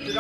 Oke,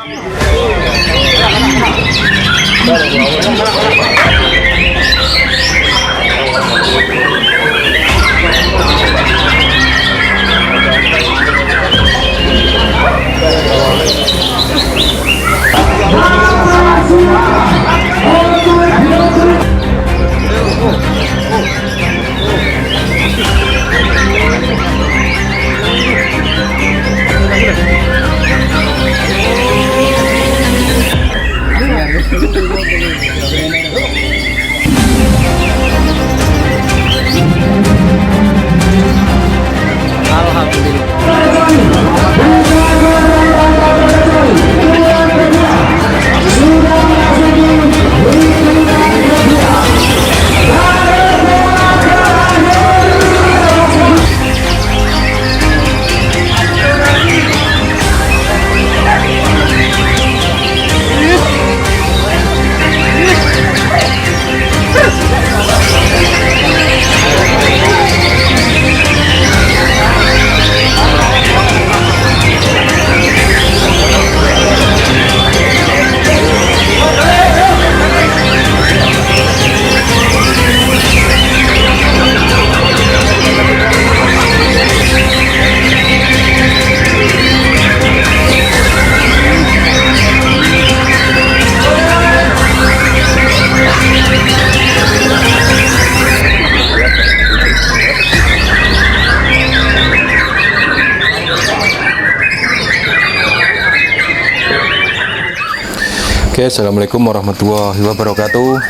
assalamualaikum warahmatullahi wabarakatuh.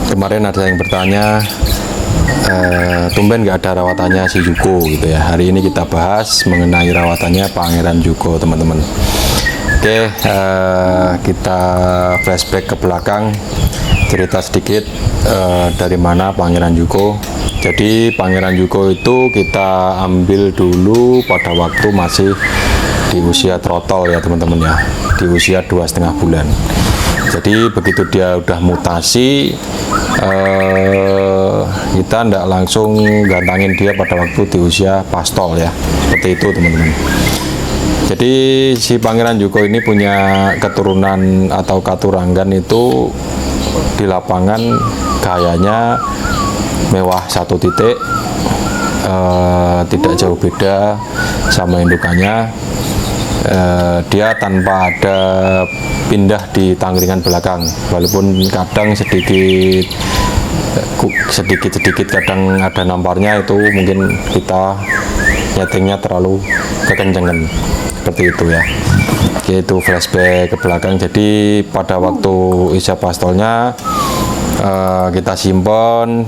Kemarin ada yang bertanya, tumben nggak ada rawatannya si Juko gitu ya. Hari ini kita bahas mengenai rawatannya Pangeran Juko, teman-teman. Oke, kita flashback ke belakang, cerita sedikit dari mana Pangeran Juko. Jadi Pangeran Juko itu kita ambil dulu pada waktu masih di usia trotol ya teman-teman ya, di usia 2,5 bulan. Jadi begitu dia udah mutasi, kita ndak langsung gantangin dia pada waktu di usia pastol ya, seperti itu teman-teman. Jadi si Pangeran Juko ini punya keturunan atau katuranggan itu di lapangan gayanya mewah satu titik, tidak jauh beda sama indukannya. Dia tanpa ada pindah di tangkringan belakang, walaupun kadang sedikit kadang ada namparnya, itu mungkin kita nyetingnya terlalu kekencengan, seperti itu ya. Oke, itu flashback ke belakang. Jadi pada waktu usia pastolnya kita simpen,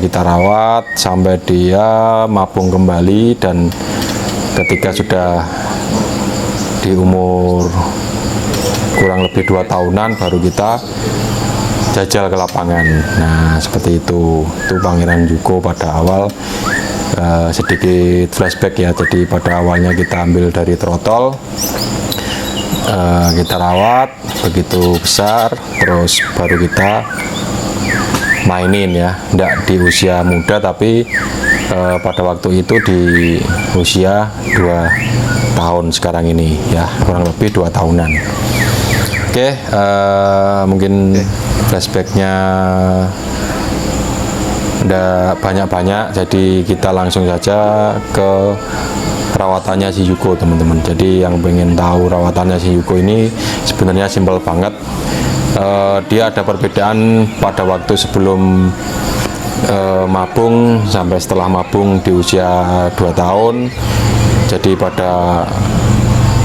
kita rawat sampai dia mabung kembali, dan ketika sudah di umur kurang lebih 2 tahunan baru kita jajal ke lapangan. Nah seperti itu Pangeran Juko pada awal. Sedikit flashback ya. Jadi pada awalnya kita ambil dari trotol, kita rawat begitu besar, terus baru kita mainin ya. Nggak di usia muda, tapi pada waktu itu di usia 2 tahun sekarang ini ya, kurang lebih 2 tahunan. Oke, mungkin flashbacknya udah banyak-banyak, jadi kita langsung saja ke perawatannya si Juko teman-teman. Jadi yang pengen tahu rawatannya si Juko ini sebenarnya simpel banget. Dia ada perbedaan pada waktu sebelum mabung sampai setelah mabung di usia 2 tahun. Jadi pada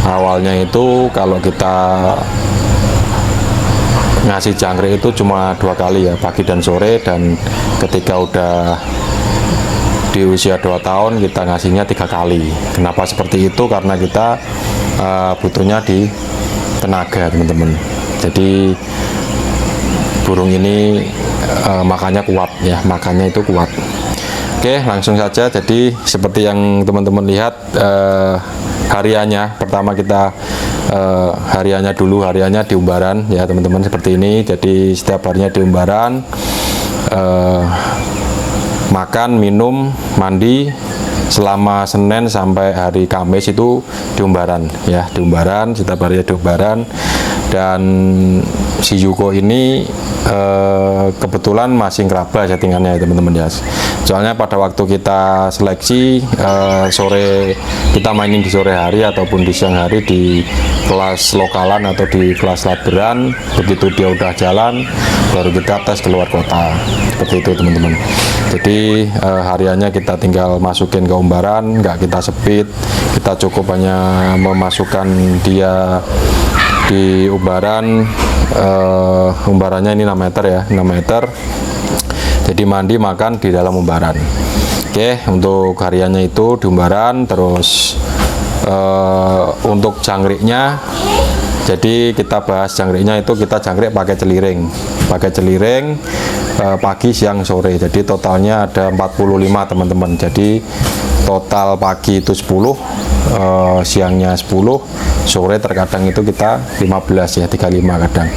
awalnya itu kalau kita ngasih jangkrik itu cuma 2 kali ya, pagi dan sore, dan ketika udah di usia 2 tahun kita ngasihnya 3 kali. Kenapa seperti itu? Karena kita butuhnya di tenaga teman-teman. Jadi burung ini makannya kuat ya, makannya itu kuat. Oke, langsung saja. Jadi seperti yang teman-teman lihat, hariannya pertama kita hariannya dulu, hariannya di umbaran ya teman-teman, seperti ini. Jadi setiap harinya di umbaran, makan, minum, mandi, selama Senin sampai hari Kamis itu diumbaran ya, diumbaran setiap hari diumbaran. Dan si Yuko ini kebetulan masih ngeraba settingannya ya teman-teman ya. Soalnya pada waktu kita seleksi sore, kita mainin di sore hari ataupun di siang hari di kelas lokalan atau di kelas laberan, begitu dia udah jalan baru kita tes keluar kota, seperti itu teman-teman. Jadi hariannya kita tinggal masukin ke umbaran, nggak kita sepit, kita cukup hanya memasukkan dia di umbaran. Umbarannya ini 6 meter ya, 6 meter. Jadi mandi makan di dalam umbaran. Oke, untuk hariannya itu di umbaran. Terus untuk jangkriknya, jadi kita bahas jangkriknya itu kita jangkrik pakai celiring, pagi siang sore. Jadi totalnya ada 45 teman-teman. Jadi total pagi itu 10, siangnya 10, sore terkadang itu kita 15 ya, 35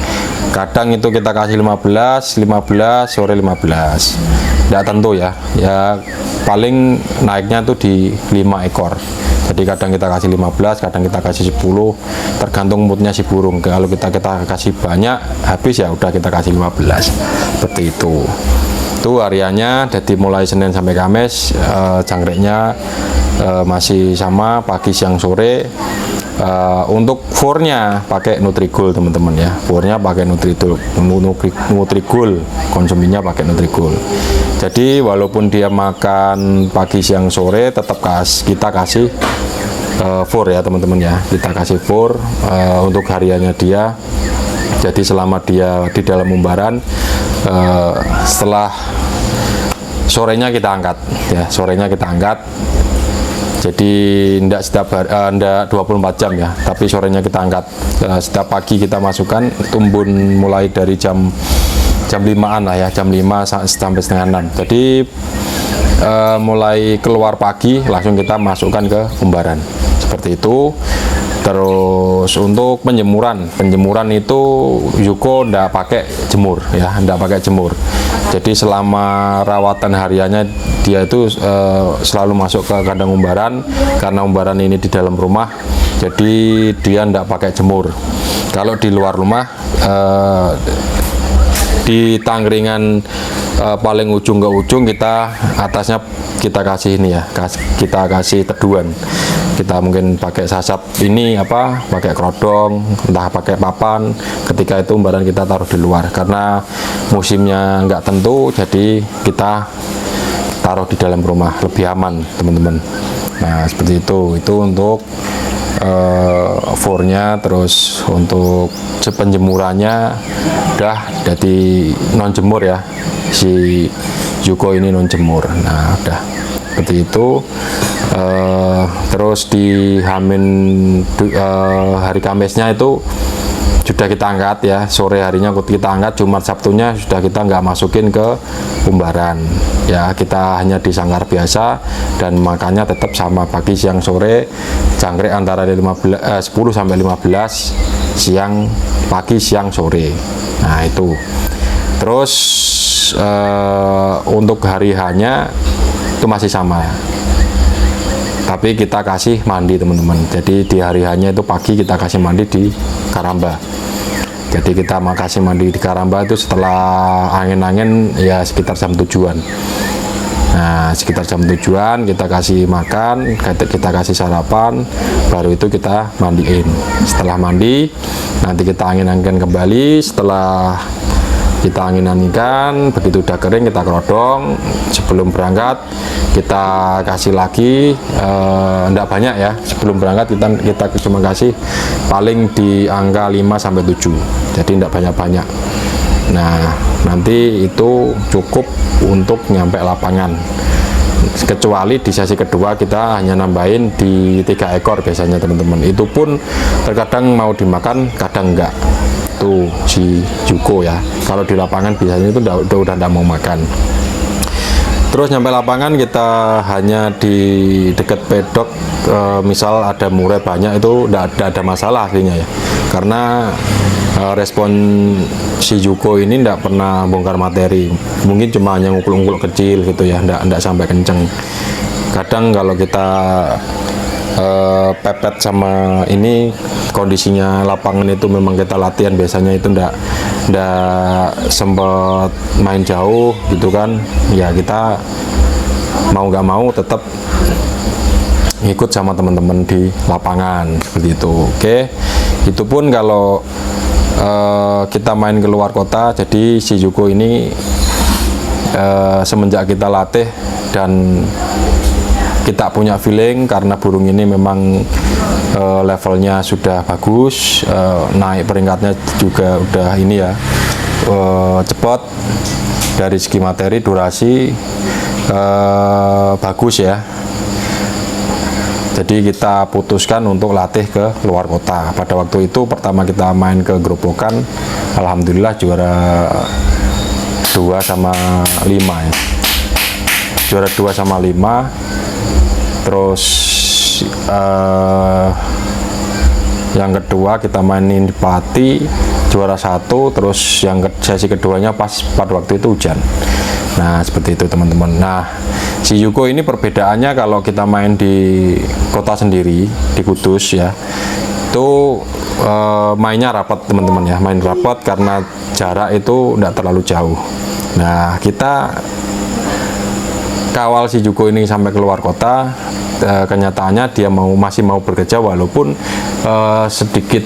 kadang itu kita kasih 15, sore 15, tidak tentu ya, paling naiknya tuh di 5 ekor. Jadi kadang kita kasih 15, kadang kita kasih 10, tergantung moodnya si burung. Kalau kita kasih banyak habis ya udah kita kasih 15, seperti itu. Itu hariannya. Jadi mulai Senin sampai Kamis jangkriknya masih sama pagi siang sore. Untuk furnya pakai Nutrigul teman-teman ya, furnya pakai Nutrigul, konsuminya pakai Nutrigul. Jadi walaupun dia makan pagi siang sore tetap kita kasih fur ya teman-teman ya, kita kasih fur untuk hariannya dia. Jadi selama dia di dalam umbaran, setelah sorenya kita angkat ya, sorenya kita angkat. Jadi tidak 24 jam ya, tapi sorenya kita angkat. Setiap pagi kita masukkan, tumbun mulai dari jam 5-an lah ya, jam 5 sampai setengah 6. Jadi mulai keluar pagi langsung kita masukkan ke umbaran, seperti itu. Terus untuk penjemuran itu Yuko ndak pakai jemur ya, ndak pakai jemur. Jadi selama rawatan hariannya dia itu selalu masuk ke kandang umbaran, karena umbaran ini di dalam rumah, jadi dia ndak pakai jemur. Kalau di luar rumah, di tangkringan paling ujung ke ujung, kita atasnya kita kasih ini ya, kita kasih teduhan. Kita mungkin pakai sasap ini pakai kerodong, entah pakai papan. Ketika itu umbaran kita taruh di luar karena musimnya nggak tentu, jadi kita taruh di dalam rumah lebih aman teman-teman. Nah seperti itu untuk furnya. Terus untuk penjemurannya udah jadi non jemur ya, si Yuko ini non jemur. Nah udah seperti itu. Terus di hari Kamisnya itu sudah kita angkat ya, sore harinya kita angkat. Jumat Sabtunya sudah kita nggak masukin ke umbaran ya, kita hanya di sangkar biasa dan makannya tetap sama pagi siang sore, jangkrik antara 10 sampai 15, pagi siang sore. Nah itu. Terus untuk hari hanya itu masih sama ya, tapi kita kasih mandi teman-teman. Jadi di hari hanya itu pagi kita kasih mandi di karamba. Jadi kita kasih mandi di karamba itu setelah angin-angin ya sekitar jam 7-an. Nah sekitar jam 7-an kita kasih makan, kita kasih sarapan, baru itu kita mandiin. Setelah mandi nanti kita angin-angin kembali. Setelah kita angin-anginkan, begitu udah kering kita kerodong. Sebelum berangkat kita kasih lagi, enggak banyak ya. Sebelum berangkat kita cuma kasih paling di angka 5 sampai 7. Jadi enggak banyak-banyak. Nah, nanti itu cukup untuk nyampe lapangan. Kecuali di sesi kedua kita hanya nambahin di 3 ekor biasanya teman-teman. Itu pun terkadang mau dimakan, kadang enggak. Tuh si Yuko ya, kalau di lapangan biasanya itu udah enggak mau makan. Terus nyampe lapangan kita hanya di dekat pedok, misal ada murai banyak itu enggak ada masalah aslinya ya, karena respon si Yuko ini enggak pernah bongkar materi, mungkin cuma hanya ngukul-ngukul kecil gitu ya, enggak sampai kenceng. Kadang kalau kita pepet sama ini, kondisinya lapangan itu memang kita latihan biasanya itu ndak sempat main jauh gitu kan, ya kita mau nggak mau tetap ikut sama teman-teman di lapangan seperti itu. Oke, itu pun kalau kita main ke luar kota. Jadi si Yuko ini semenjak kita latih dan kita punya feeling, karena burung ini memang levelnya sudah bagus, naik peringkatnya juga udah ini ya, cepat dari segi materi, durasi bagus ya. Jadi kita putuskan untuk latih ke luar kota. Pada waktu itu pertama kita main ke Grobogan, alhamdulillah juara 2-5 ya. Juara 2-5. Terus yang kedua kita mainin di Pati, juara 1. Terus yang sesi keduanya pas pada waktu itu hujan. Nah seperti itu teman-teman. Nah si Yuko ini perbedaannya kalau kita main di kota sendiri, di Kudus ya, itu mainnya rapat teman-teman ya, main rapat karena jarak itu tidak terlalu jauh. Nah kita kawal si Yuko ini sampai keluar kota. Kenyataannya dia masih mau bekerja, walaupun sedikit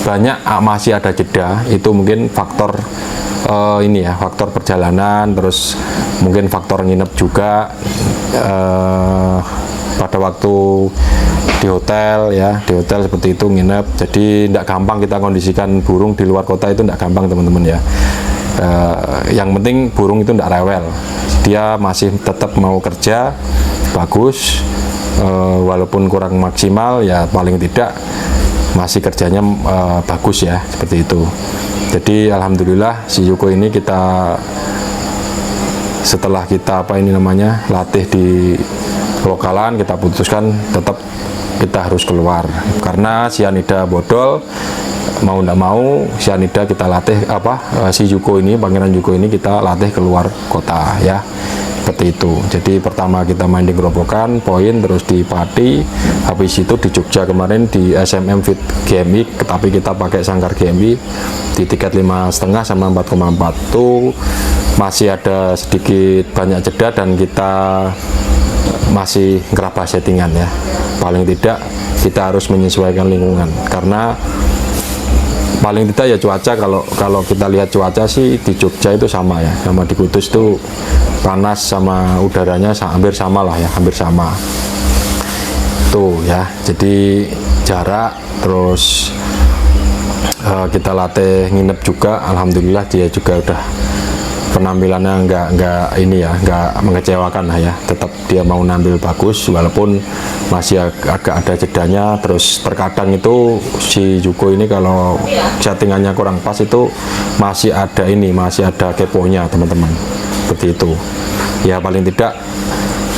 banyak masih ada jeda. Itu mungkin faktor ini ya, faktor perjalanan, terus mungkin faktor nginep juga pada waktu di hotel ya, di hotel seperti itu nginep. Jadi tidak gampang kita kondisikan burung di luar kota, itu tidak gampang teman-teman ya. Yang penting burung itu tidak rewel, dia masih tetap mau kerja bagus, walaupun kurang maksimal ya, paling tidak masih kerjanya bagus ya, seperti itu. Jadi alhamdulillah si Yuko ini kita setelah kita latih di lokalan, kita putuskan tetap kita harus keluar karena cyanida bodol. Mau tidak mau cyanida kita latih si Yuko ini, Pangeran Yuko ini kita latih keluar kota ya, seperti itu. Jadi pertama kita main di Grobogan, poin, terus di Pati, habis itu di Jogja kemarin di SMM Fit GMI, tapi kita pakai sangkar GMI di tiket 5,5 sama 4,4. Tuh masih ada sedikit banyak jeda dan kita masih ngeraba settingan ya. Paling tidak kita harus menyesuaikan lingkungan, karena paling tidak ya cuaca, kalau kita lihat cuaca sih di Jogja itu sama ya, sama di Kudus tuh panas sama udaranya hampir sama lah ya, hampir sama tuh ya. Jadi jarak, terus kita latih nginep juga, alhamdulillah dia juga udah penampilannya nggak ini ya, nggak mengecewakan lah ya, tetap dia mau nampil bagus walaupun masih agak ada jedanya. Terus terkadang itu si Yuko ini kalau settingannya kurang pas itu masih ada keponya teman-teman, seperti itu ya. Paling tidak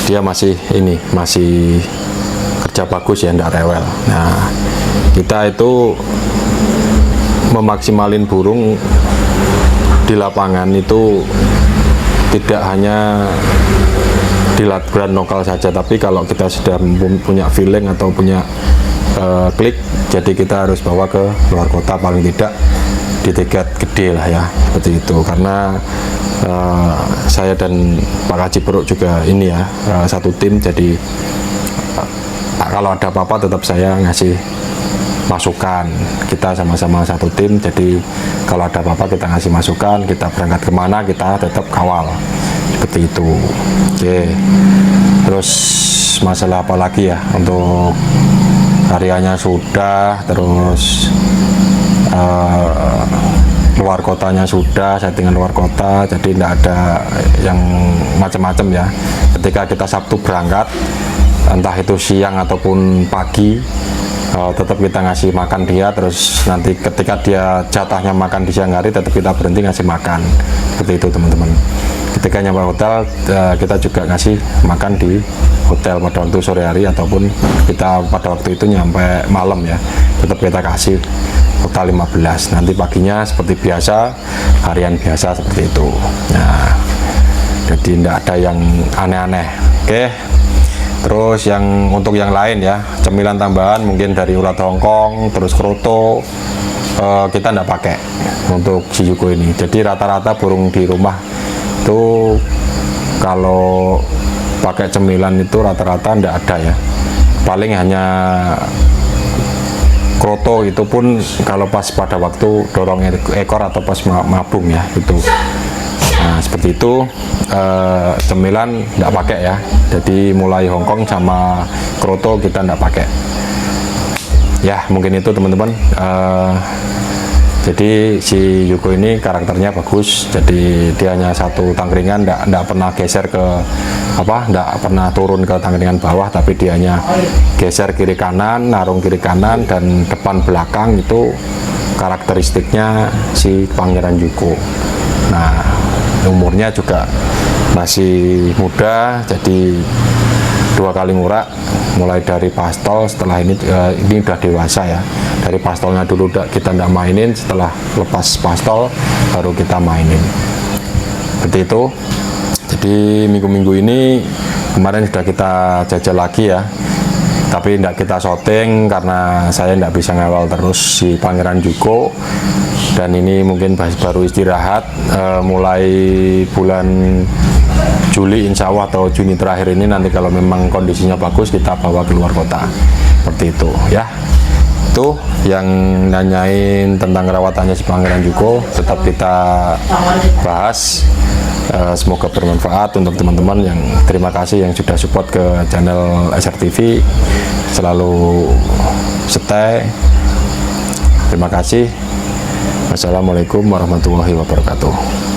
dia masih kerja bagus ya, ndak rewel. Nah kita itu memaksimalin burung di lapangan itu tidak hanya di latihan lokal saja, tapi kalau kita sudah punya feeling atau punya klik, jadi kita harus bawa ke luar kota, paling tidak di tiket gede lah ya, seperti itu. Karena saya dan Pak Kaji Peruk juga ini ya, satu tim, jadi kalau ada apa-apa tetap saya ngasih masukan, kita sama-sama satu tim. Jadi kalau ada apa-apa kita ngasih masukan, kita berangkat kemana kita tetap kawal, seperti itu. Oke, terus masalah apa lagi ya, untuk karyanya sudah, terus luar kotanya sudah, settingan luar kota, jadi tidak ada yang macam-macam ya. Ketika kita Sabtu berangkat, entah itu siang ataupun pagi, tetap kita ngasih makan dia. Terus nanti ketika dia jatahnya makan di siang hari, tetap kita berhenti ngasih makan, seperti itu teman-teman. Ketika nyampe hotel, kita juga ngasih makan di hotel pada waktu sore hari, ataupun kita pada waktu itu nyampe malam ya, tetap kita kasih total 15. Nanti paginya seperti biasa, harian biasa, seperti itu. Nah jadi tidak ada yang aneh-aneh. Oke, Terus yang untuk yang lain ya, cemilan tambahan mungkin dari ulat Hongkong, terus kroto, kita nggak pakai untuk si Yuko ini. Jadi rata-rata burung di rumah itu kalau pakai cemilan itu rata-rata nggak ada ya. Paling hanya kroto, itu pun kalau pas pada waktu dorong ekor atau pas mabung ya itu. Nah seperti itu, cemilan nggak pakai ya. Jadi mulai Hongkong sama kroto kita nggak pakai. Ya mungkin itu teman-teman. Jadi si Yuko ini karakternya bagus. Jadi dia hanya satu tangkringan, nggak pernah geser ke nggak pernah turun ke tangkringan bawah, tapi dia hanya geser kiri kanan, narung kiri kanan dan depan belakang. Itu karakteristiknya si Pangeran Yuko. Nah umurnya juga masih muda, jadi 2 kali ngurak, mulai dari pastol. Setelah ini udah dewasa ya. Dari pastolnya dulu kita nggak mainin, setelah lepas pastol baru kita mainin. Seperti itu. Jadi minggu-minggu ini kemarin sudah kita jajal lagi ya, tapi nggak kita syuting karena saya nggak bisa ngawal terus si Pangeran Yuko. Dan ini mungkin baru istirahat, mulai bulan Juli insya Allah atau Juni terakhir ini, nanti kalau memang kondisinya bagus kita bawa keluar kota. Seperti itu ya. Itu yang nanyain tentang rawatannya si Pangeran Yuko, tetap kita bahas. Semoga bermanfaat untuk teman-teman. Yang terima kasih yang sudah support ke channel SRTV, selalu stay. Terima kasih. Wassalamualaikum warahmatullahi wabarakatuh.